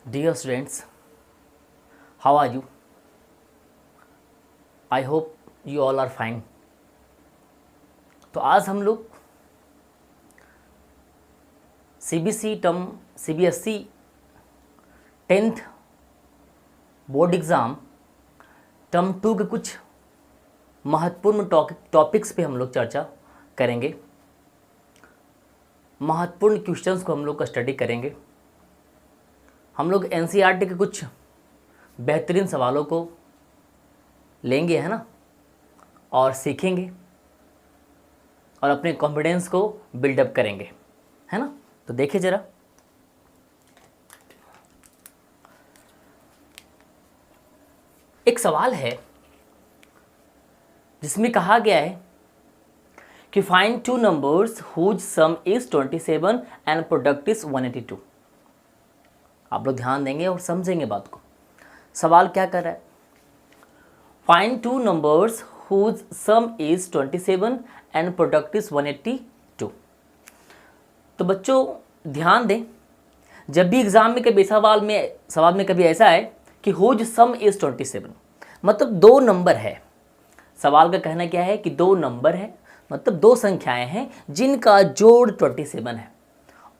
Dear students, how are you? I hope you all are fine. तो आज हम लोग CBSE 10th board exam term 2 के कुछ महत्वपूर्ण टॉपिक्स पे हम लोग चर्चा करेंगे। महत्वपूर्ण क्वेश्चंस को हम लोग का स्टडी करेंगे। हम लोग NCERT के कुछ बेहतरीन सवालों को लेंगे, है ना, और सीखेंगे और अपने कॉन्फिडेंस को बिल्डअप करेंगे, है ना। तो देखिए ज़रा, एक सवाल है जिसमें कहा गया है कि find two numbers whose sum is 27 and product is 182। आप लोग ध्यान देंगे और समझेंगे बात को। सवाल क्या कर रहा है? Find two numbers whose sum is 27 and product is 182। तो बच्चों ध्यान दें, जब भी एग्जाम में कभी सवाल में कभी ऐसा है कि हुज सम इज 27, मतलब दो नंबर है। सवाल का कहना क्या है कि दो नंबर है, मतलब दो संख्याएं हैं जिनका जोड़ 27 है,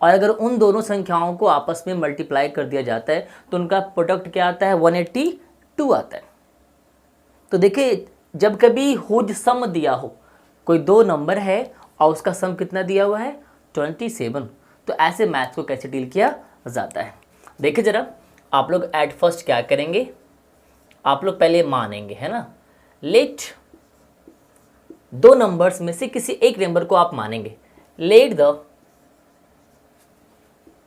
और अगर उन दोनों संख्याओं को आपस में मल्टीप्लाई कर दिया जाता है तो उनका प्रोडक्ट क्या आता है? 182 आता है। तो देखिए, जब कभी हुज सम दिया हो, कोई दो नंबर है और उसका सम कितना दिया हुआ है? 27, तो ऐसे मैथ्स को कैसे डील किया जाता है? देखिए ज़रा, आप लोग एट फर्स्ट क्या करेंगे? आप लोग पहले मानेंगे, है ना। लेट दो नंबर्स में से किसी एक नंबर को आप मानेंगे। लेट द,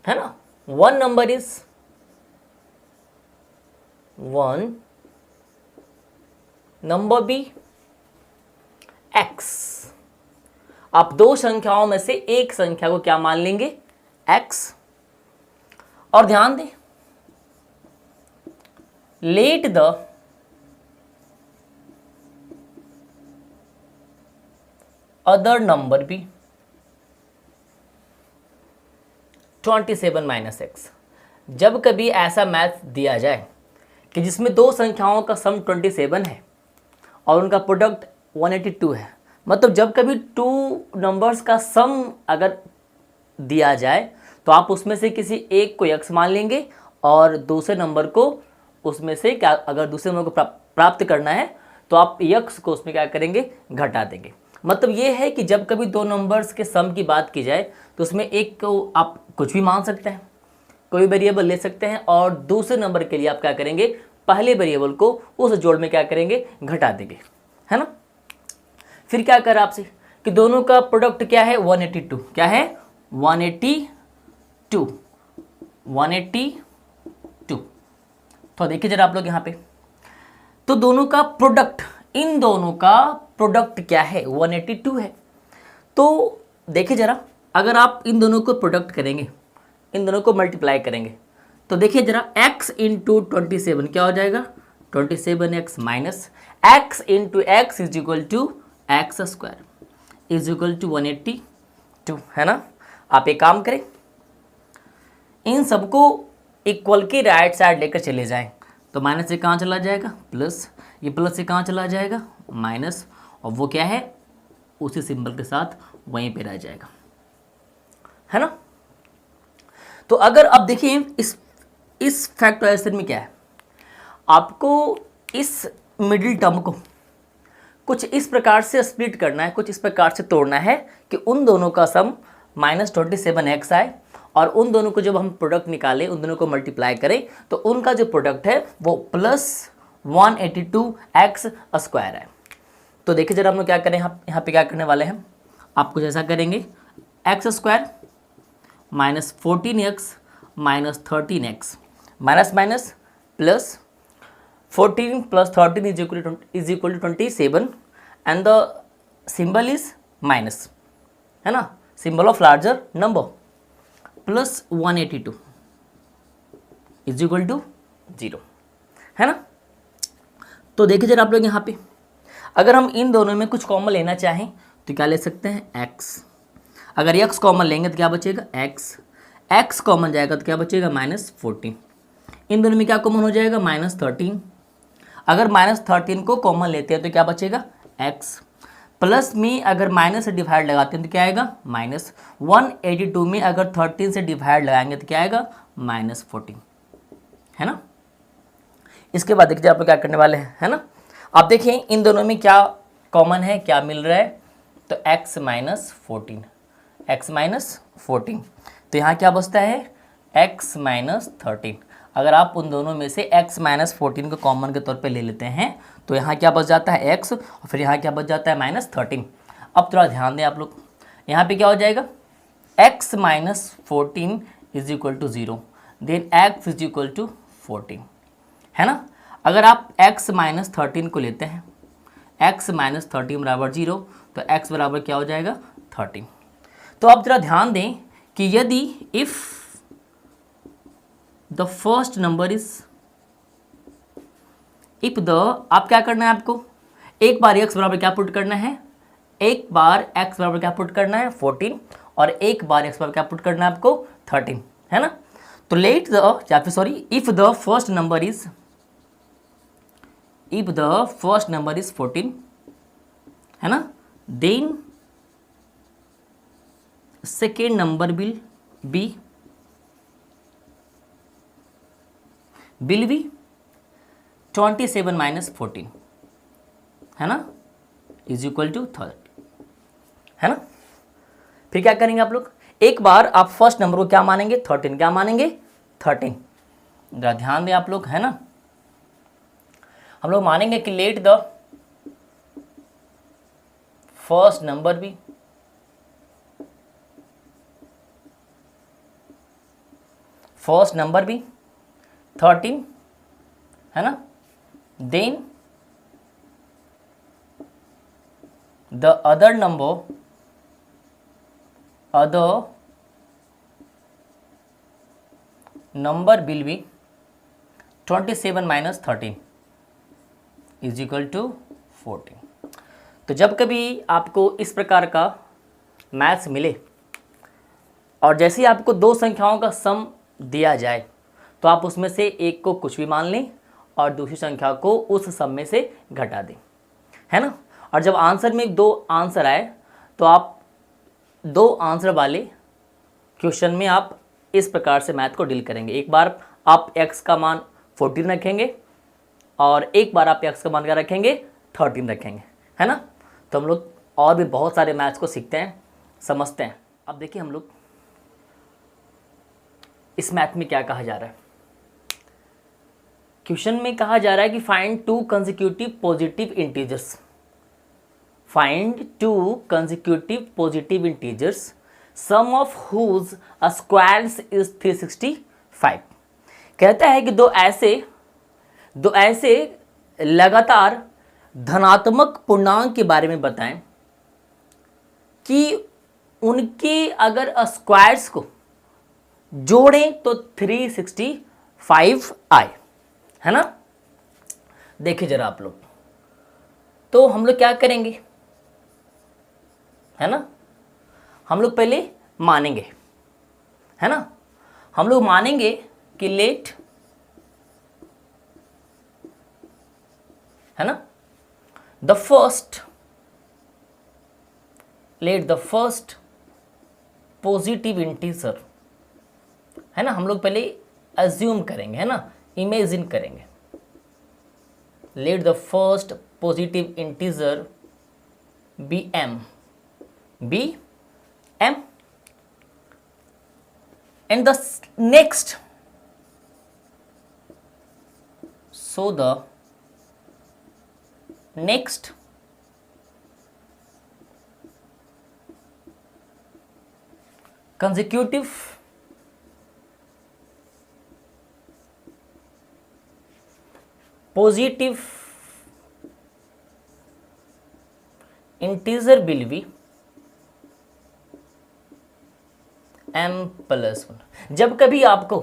है ना, one number is 1, number be x। आप दो संख्याओं में से एक संख्या को क्या मान लेंगे? x। और ध्यान दें, let the other number be 27 minus x. जब कभी ऐसा मैथ दिया जाए कि जिसमें दो संख्याओं का सम 27 है और उनका प्रोडक्ट 182 है, मतलब जब कभी टू नंबर्स का सम अगर दिया जाए तो आप उसमें से किसी एक को x मान लेंगे और दूसरे नंबर को उसमें से क्या, अगर दूसरे नंबर को प्राप्त करना है तो आप x को उसमें क्या करेंगे? घटा देंगे। मतलब ये है कि जब कभी दो नंबर्स के सम की बात की जाए तो उसमें एक को आप कुछ भी मान सकते हैं, कोई वेरिएबल ले सकते हैं, और दूसरे नंबर के लिए आप क्या करेंगे? पहले वेरिएबल को उस जोड़ में क्या करेंगे? घटा देंगे, है ना। फिर क्या कर आपसे कि दोनों का प्रोडक्ट क्या है? 182। क्या है? 182। तो देखिए जरा आप लोग यहाँ पे, तो दोनों का प्रोडक्ट, इन दोनों का प्रोडक्ट क्या है? 182 है। तो देखिए जरा, अगर आप इन दोनों को प्रोडक्ट करेंगे, इन दोनों को मल्टीप्लाई करेंगे, तो देखिए जरा, x इंटू 27 क्या हो जाएगा? 27x minus x into x is equal to x square is equal to 182, है ना। आप एक काम करें, इन सबको इक्वल के राइट साइड लेकर चले जाएं, तो माइनस से कहाँ चला जाएगा? प्लस। ये प्लस से कहाँ चला जाएगा? माइनस। और वो क्या है? उसी सिंबल के साथ वहीं पे रह जाएगा, है ना। तो अगर आप देखिए इस फैक्टराइजेशन में क्या है, आपको इस मिडिल टर्म को कुछ इस प्रकार से स्प्लिट करना है, कुछ इस प्रकार से तोड़ना है कि उन दोनों का सम -27x आए, और उन दोनों को जब हम प्रोडक्ट निकालें, उन दोनों को मल्टीप्लाई करें, तो उनका जो प्रोडक्ट है वो +182x स्क्वायर है। तो देखिए जरा हम लोग क्या करें, यहाँ पे क्या करने वाले हैं, आप कुछ ऐसा करेंगे, x square minus 14x minus 13x minus minus plus 14 plus 13 is equal to 27, and the symbol is minus, है ना, symbol of larger number, plus 182 is equal to 0, है ना। तो देखिए जरा आप लोग यहाँ पे, अगर हम इन दोनों में कुछ कॉमन लेना चाहें तो क्या ले सकते हैं, x। अगर x कॉमन लेंगे तो क्या बचेगा, x कॉमन जाएगा तो क्या बचेगा, -14। इन दोनों में क्या कॉमन हो जाएगा, -13। अगर -13 को कॉमन लेते हैं तो क्या बचेगा, x। प्लस में अगर माइनस से डिवाइड लगाते हैं तो क्या आएगा, -182 में अगर 13 से डिवाइड लगाएंगे तो क्या आएगा, -14, है ना। इसके बाद देखिए आप लोग क्या करने वाले हैं, है ना। आप देखिए इन दोनों में क्या कॉमन है, क्या मिल रहा है, तो x -14, तो यहाँ क्या बचता है, x -13। अगर आप उन दोनों में से x -14 को कॉमन के तौर पे ले लेते हैं तो यहाँ क्या बच जाता है, x, और फिर यहाँ क्या बच जाता है, -13। अब थोड़ा ध्यान दें आप लोग, यहाँ पे क्या हो जाएगा, x -14 = 0, देन x = 14, है ना। अगर आप x -13 को लेते हैं, x -13 बराबर 0, तो x बराबर क्या हो जाएगा, 13। तो आप जरा ध्यान दें कि यदि if the first number is, if the, आप क्या करना है आपको, एक बार x बराबर क्या पुट करना है, एक बार x बराबर क्या पुट करना है, 14, और एक बार x बराबर क्या पुट करना है आपको, 13, है ना। तो लेट द, या फिर sorry, if the first number is, if the first number is 14, है ना, then second number will be 27 - 14, है ना, = 30, है ना। फिर क्या करेंगे आप लोग, एक बार आप फर्स्ट नंबर को क्या मानेंगे, 13, क्या मानेंगे, 13। जरा ध्यान दें आप लोग, है ना। हम लोग मानेंगे कि लेट द फर्स्ट नंबर भी फर्स्ट नंबर भी 13, है ना, then the other number will be 27 - 13 = 14। तो जब कभी आपको इस प्रकार का मैथ्स मिले और जैसे ही आपको दो संख्याओं का सम दिया जाए तो आप उसमें से एक को कुछ भी मान लें और दूसरी संख्या को उस सम में से घटा दें, है ना। और जब आंसर में दो आंसर आए तो आप दो आंसर वाले क्वेश्चन में आप इस प्रकार से मैथ को डील करेंगे। एक बार आप x का मान 14 रखेंगे और एक बार आप x का मान क्या रखेंगे, 13 रखेंगे, है ना। तो हम लोग और भी बहुत सारे मैथ्स को सीखते हैं, समझते हैं। अब देखिए हम लोग इस मैथ में क्या कहा जा रहा है, क्वेश्चन में कहा जा रहा है कि find 2 consecutive positive integers, find 2 consecutive positive integers sum of whose squares is 365। कहता है कि दो ऐसे लगातार धनात्मक पूर्णांक के बारे में बताएं कि उनके अगर स्क्वायर्स को जोड़ें तो 365 आए, है ना। देखिए जरा आप लोग, तो हम लोग क्या करेंगे, है ना, हम लोग पहले मानेंगे, है ना। हम लोग मानेंगे कि लेट, है ना, द फर्स्ट पॉजिटिव इंटीजर, है ना। हम लोग पहले अज्यूम करेंगे, है ना, इमेजिन करेंगे। Let the first positive integer be m and the next, so the next consecutive positive integer will be m+1। जब कभी आपको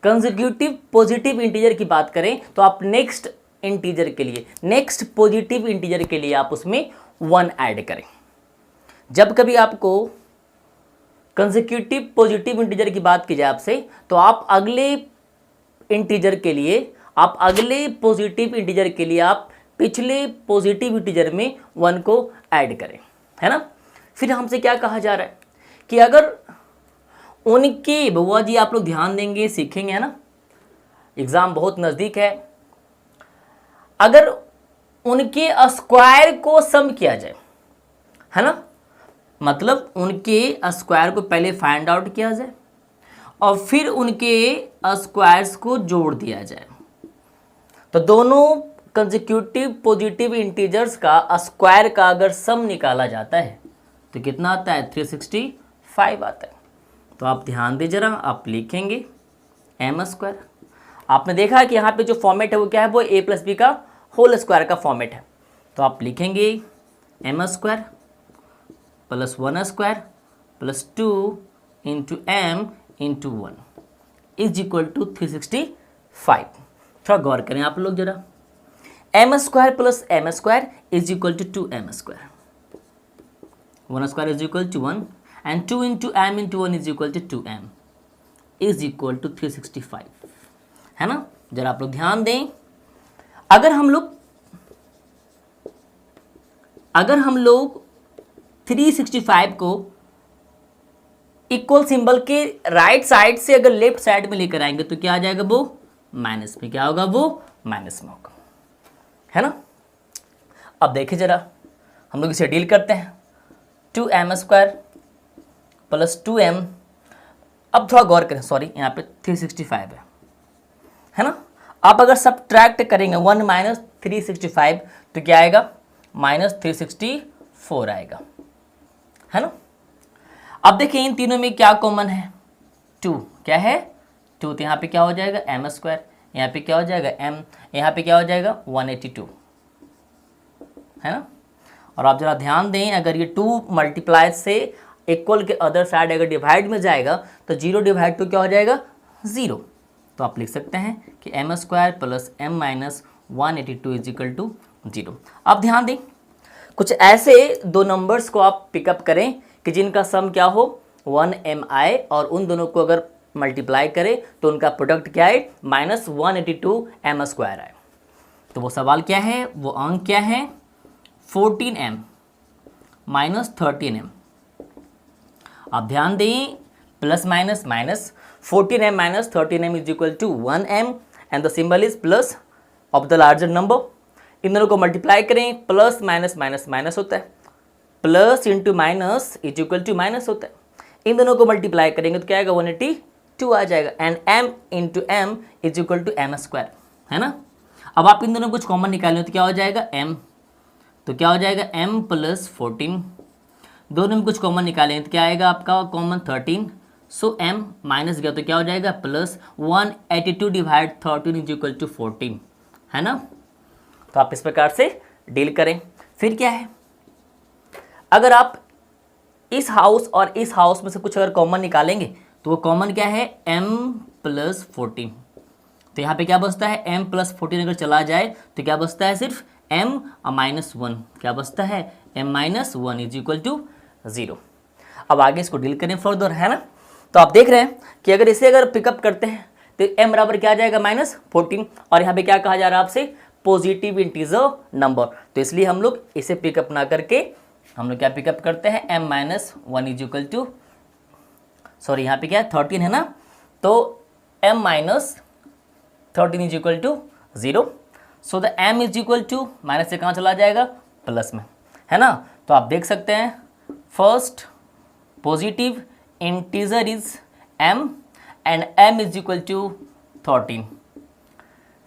कंसेक्यूटिव पॉजिटिव इंटीजर की बात करें तो आप नेक्स्ट इंटीजर के लिए, नेक्स्ट पॉजिटिव इंटीजर के लिए आप उसमें 1 ऐड करें। जब कभी आपको कंसेक्यूटिव पॉजिटिव इंटीजर की बात की जाए आपसे, तो आप अगले इंटीजर के लिए, आप अगले पॉजिटिव इंटीजर के लिए आप पिछले पॉजिटिव इंटीजर में 1 को ऐड करें, है ना। फिर हमसे क्या कहा जा रहा है कि अगर उनके, बउआ जी आप लोग ध्यान देंगे, सीखेंगे, है ना, एग्जाम बहुत नज़दीक है। अगर उनके स्क्वायर को सम किया जाए, है ना, मतलब उनके स्क्वायर को पहले फाइंड आउट किया जाए और फिर उनके स्क्वायर्स को जोड़ दिया जाए, तो दोनों कंसेक्यूटिव पॉजिटिव इंटीजर्स का स्क्वायर का अगर सम निकाला जाता है तो कितना आता है, 365 आता है। तो आप ध्यान दे जरा, आप लिखेंगे एम स्क्वायर। आपने देखा कि यहाँ पे जो फॉर्मेट है वो क्या है, वो a प्लस बी का होल स्क्वायर का फॉर्मेट है। तो आप लिखेंगे m square plus 1 square plus 2 into m into 1 is equal to 365। थोड़ा गौर करें आप लोग जरा, m square plus m square is equal to 2m square, 1 square is equal to 1 and 2 into m into 1 is equal to 2m is equal to 365, है ना। जरा आप लोग ध्यान दें, अगर हम लोग 365 को इक्वल सिंबल के राइट साइड से अगर लेफ्ट साइड में लेकर आएंगे तो क्या आ जाएगा, वो माइनस में, क्या होगा, वो माइनस में होगा, है ना। अब देखिए जरा, हम लोग इसे डील करते हैं, 2m स्क्वायर प्लस 2m, अब थोड़ा गौर करें, सॉरी यहाँ पे 365 है ना। आप अगर सब्ट्रैक्ट करेंगे 1 माइनस 365 तो क्या आएगा, माइनस 364 आएगा, है ना। अब देखिए इन तीनों में क्या कॉमन है, 2, क्या है 2, तो यहाँ पे क्या हो जाएगा एम स्क्वायर, यहाँ पे क्या हो जाएगा m, यहाँ पे क्या हो जाएगा 182, है ना। और आप जरा ध्यान दें, अगर ये 2 मल्टीप्लाई से इक्वल के अदर साइड अगर डिवाइड में जाएगा तो 0 डिवाइड तो क्या हो जाएगा 0। तो आप लिख सकते हैं कि m square plus m minus 182 is equal to 0। अब ध्यान दें, कुछ ऐसे दो नंबर्स को आप पिकअप करें कि जिनका सम क्या हो 1mi और उन दोनों को अगर मल्टीप्लाई करें तो उनका प्रोडक्ट क्या है, माइनस 182 एम स्क्वायर आए। तो वो सवाल क्या है, वो अंक क्या है, 14m माइनस 13m। आप ध्यान दें, plus minus minus, 14m minus 13m is equal to 1m and the symbol is plus of the larger number. इन दोनों को मल्टीप्लाई करें, प्लस माइनस माइनस माइनस होता है, plus into minus is equal to minus होता है। इन दोनों को मल्टीप्लाई करेंगे तो क्या आएगा 182 आ जाएगा and m into m is equal to m square, है ना। अब आप इन दोनों कुछ कॉमन निकालें तो क्या हो जाएगा m, तो क्या हो जाएगा m प्लस 14, दोनों में कुछ कॉमन निकालें तो क्या आएगा आपका कॉमन 13, सो m माइनस गया तो क्या हो जाएगा plus 182 divide 13 is equal to 14, है ना। तो आप इस प्रकार से डील करें। फिर क्या है, अगर आप इस हाउस और इस हाउस में से कुछ अगर कॉमन निकालेंगे तो वो कॉमन क्या है m प्लस 14, तो यहाँ पे क्या बचता है m प्लस 14 अगर चला जाए तो क्या बचता है सिर्फ m माइनस 1, क्या बचता है m minus 1 is equal to 0। अब आगे इसको डील करें फर्दर, है ना। तो आप देख रहे हैं कि अगर इसे अगर पिकअप करते हैं तो m बराबर क्या आ जाएगा माइनस 14 और यहाँ पे क्या कहा जा रहा है आपसे, पॉजिटिव इंटीजर नंबर, तो इसलिए हम लोग इसे पिकअप ना करके हम लोग क्या पिकअप करते हैं m minus 1 is equal to, sorry यहाँ पे क्या है 13 है ना, तो m minus 13 is equal to 0, so the m is equal to, minus से कहाँ चला जाएगा प्लस में, है ना। तो आप देख सकते हैं first positive integer is m and m is equal to 13,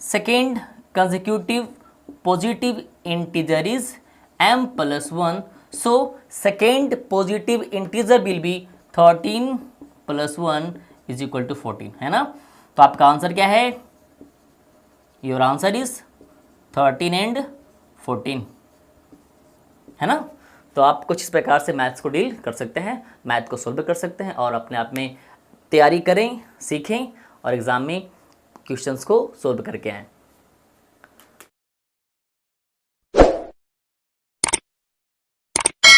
second consecutive positive integer is m plus 1, so second positive integer will be 13 plus 1 is equal to 14, है ना। तो आपका आंसर क्या है, योर आंसर इज 13 एंड 14, है ना। तो आप कुछ इस प्रकार से मैथ्स को डील कर सकते हैं, मैथ को सोल्व कर सकते हैं और अपने आप में तैयारी करें, सीखें और एग्ज़ाम में क्वेश्चंस को सोल्व करके आएँ।